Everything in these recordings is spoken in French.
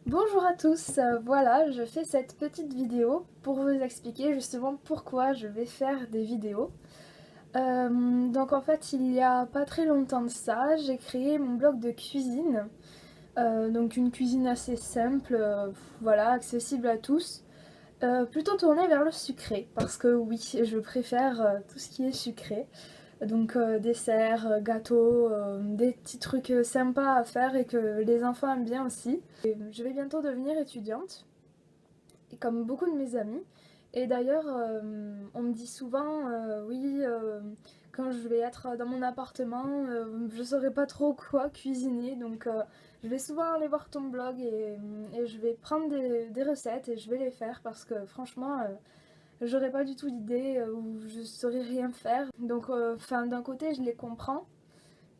Bonjour à tous, voilà, je fais cette petite vidéo pour vous expliquer justement pourquoi je vais faire des vidéos. Donc en fait, il y a pas très longtemps de ça, j'ai créé mon blog de cuisine. Donc une cuisine assez simple, voilà, accessible à tous. Plutôt tournée vers le sucré, parce que oui, je préfère tout ce qui est sucré. Donc desserts, gâteaux, des petits trucs sympas à faire et que les enfants aiment bien aussi. Et je vais bientôt devenir étudiante, et comme beaucoup de mes amis. Et d'ailleurs, on me dit souvent, oui, quand je vais être dans mon appartement, je saurais pas trop quoi cuisiner. Donc je vais souvent aller voir ton blog et je vais prendre des recettes et je vais les faire parce que franchement, j'aurais pas du tout d'idée ou je saurais rien faire. Donc, enfin, d'un côté, je les comprends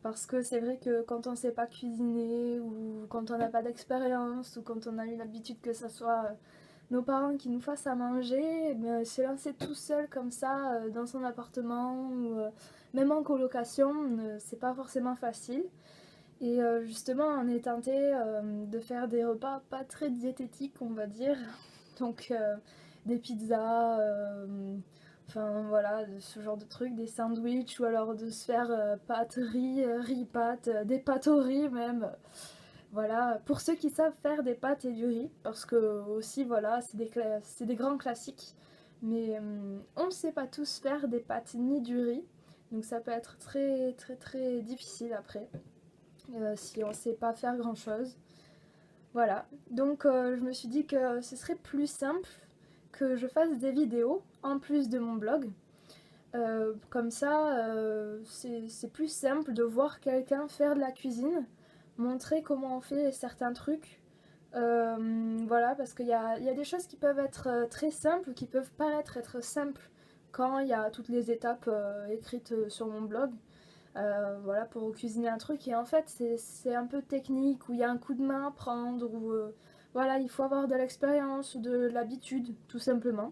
parce que c'est vrai que quand on sait pas cuisiner ou quand on n'a pas d'expérience ou quand on a eu l'habitude que ça soit nos parents qui nous fassent à manger, eh bien, se lancer tout seul comme ça dans son appartement ou même en colocation, c'est pas forcément facile. Et justement, on est tenté de faire des repas pas très diététiques, on va dire. Donc des pizzas, enfin voilà, ce genre de trucs, des sandwichs, ou alors de se faire pâtes, riz, riz, pâtes, des pâtes au riz même. Voilà, pour ceux qui savent faire des pâtes et du riz, parce que aussi voilà, c'est des grands classiques. Mais on ne sait pas tous faire des pâtes ni du riz, donc ça peut être très très très difficile après, si on ne sait pas faire grand chose. Voilà, donc je me suis dit que ce serait plus simple que je fasse des vidéos en plus de mon blog. Comme ça, c'est plus simple de voir quelqu'un faire de la cuisine, montrer comment on fait certains trucs. Voilà, parce qu'il y a des choses qui peuvent être très simples, qui peuvent paraître être simples quand il y a toutes les étapes écrites sur mon blog. Voilà, pour cuisiner un truc, et en fait c'est un peu technique, où il y a un coup de main à prendre, où voilà, il faut avoir de l'expérience ou de l'habitude tout simplement,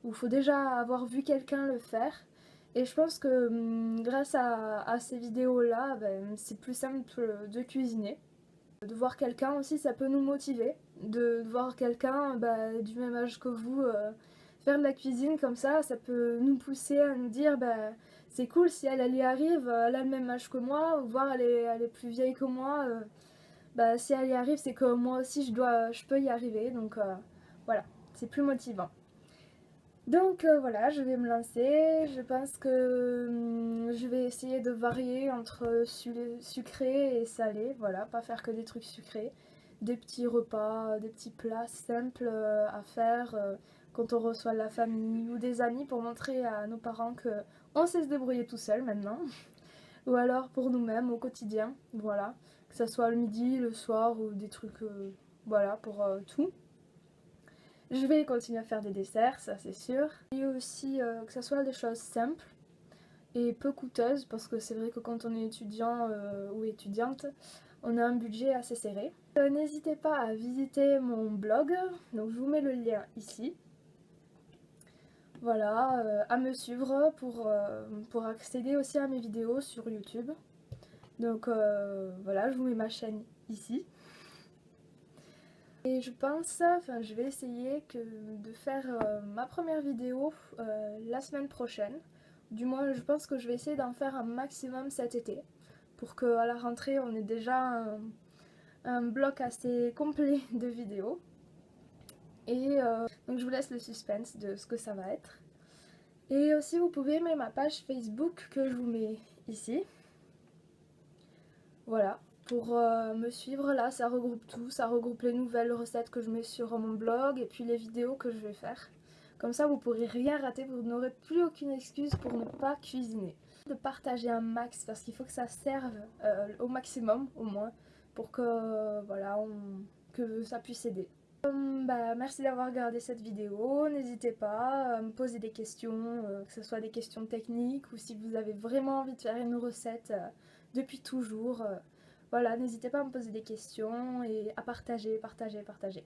où il faut déjà avoir vu quelqu'un le faire. Et je pense que grâce à ces vidéos là, ben, c'est plus simple de cuisiner. De voir quelqu'un aussi, ça peut nous motiver, de voir quelqu'un bah, du même âge que vous faire de la cuisine comme ça peut nous pousser à nous dire bah, c'est cool si elle y arrive, elle a le même âge que moi, ou voire elle est plus vieille que moi, bah, si elle y arrive, c'est que moi aussi je peux y arriver, donc voilà, c'est plus motivant. Donc voilà, je vais me lancer. Je pense que je vais essayer de varier entre sucré et salé. Voilà, pas faire que des trucs sucrés. Des petits repas, des petits plats simples à faire quand on reçoit de la famille ou des amis pour montrer à nos parents que on sait se débrouiller tout seul maintenant. Ou alors pour nous-mêmes au quotidien. Voilà, que ça soit le midi, le soir ou des trucs, voilà, pour tout. Je vais continuer à faire des desserts, ça c'est sûr. Et aussi que ce soit des choses simples et peu coûteuses, parce que c'est vrai que quand on est étudiant ou étudiante, on a un budget assez serré. N'hésitez pas à visiter mon blog, donc je vous mets le lien ici. Voilà, à me suivre pour accéder aussi à mes vidéos sur YouTube. Donc voilà, je vous mets ma chaîne ici. Et je pense, enfin je vais essayer de faire ma première vidéo la semaine prochaine. Du moins je pense que je vais essayer d'en faire un maximum cet été. Pour qu'à la rentrée on ait déjà un bloc assez complet de vidéos. Et donc je vous laisse le suspense de ce que ça va être. Et aussi vous pouvez aimer ma page Facebook que je vous mets ici. Voilà, pour me suivre là, ça regroupe tout, ça regroupe les nouvelles recettes que je mets sur mon blog et puis les vidéos que je vais faire. Comme ça, vous pourrez rien rater, vous n'aurez plus aucune excuse pour ne pas cuisiner. De partager un max parce qu'il faut que ça serve au maximum au moins pour que voilà, que ça puisse aider. Bah, merci d'avoir regardé cette vidéo, n'hésitez pas à me poser des questions, que ce soit des questions techniques ou si vous avez vraiment envie de faire une recette depuis toujours. Voilà, n'hésitez pas à me poser des questions et à partager, partager, partager.